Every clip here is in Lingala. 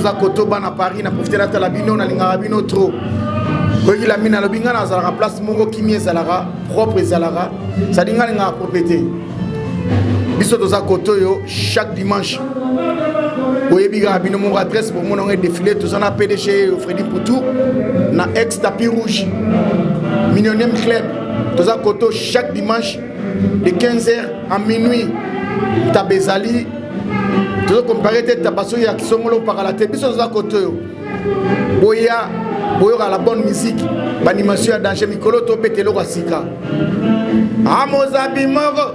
toza koto bana Paris na profiter na talabino na linga bino trop. Koki la mina lobinga na zalaka place moko kimi ezalaka propre ezalaka ça dinga linga propriété. Biso toza koto yo chaque dimanche. Oyebiga bino mon adresse pour mon défilé toza na PDG Freddy Poutou na ex tapis rouge. Millionnaire club toza koto chaque dimanche de 15h à minuit. Tabezali tu dois comparer tes tabasso ya kisongolo par la tête biso za koto yo boya boya la bonne musique animation danger mikolo to betelo kwa sika amozabi moko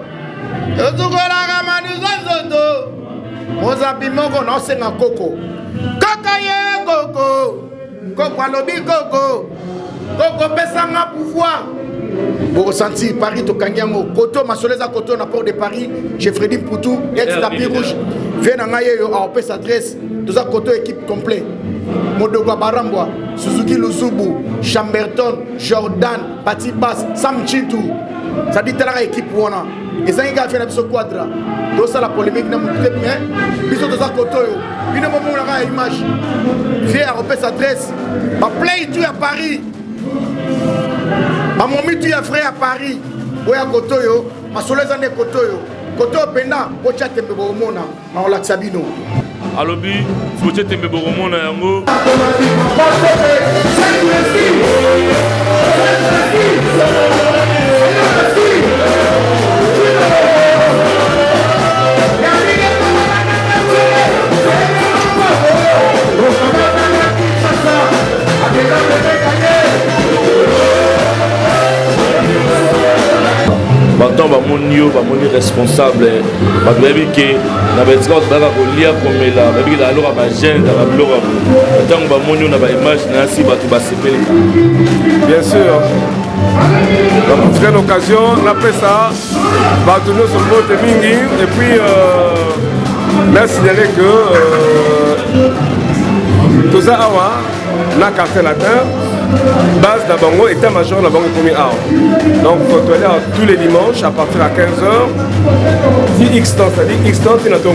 ozukola kama nuzozo mozabi moko no senga koko kaka ye koko koko alobi koko koko pesanga pouvoir. Pour ressentir Paris, to Kanyango, Koto, Masoleza Koto, na port de Paris, j'ai Freddy Poutou, ex-tapis rouge, viens en aïe, à OPS adresse, tout ça Koto équipe complet. Modogo Baramboa, Suzuki Luzubu, Chamberton, Jordan, Pati Bass, Sam Chintou. Ça dit telle équipe pour on. Et ça, il a fait la quadra. Tout ça, la polémique, n'a pas mais, bisous de ça Koto, il ne m'a pas image. Viens à OPS adresse, ma play tout à Paris. Mon tu as frère à Paris, Oya Kotoyo, ma soleil en Kotoyo, Koto Pena, Ocha Tembeboromona, on l'a Sabino. Alobi, Ocha Tembeboromona, Yango. Maintenant, je suis responsable. Je suis bien sûr. Pour une occasion, on appelle ça Bartolo Sombo Temingi. Et puis, là, signaler que tout ça, on a cartel latin. Base d'Abango, état-major d'Abango premier art. Donc, on doit aller tous les dimanches à partir de 15h. 10 X temps, c'est-à-dire X temps, c'est notre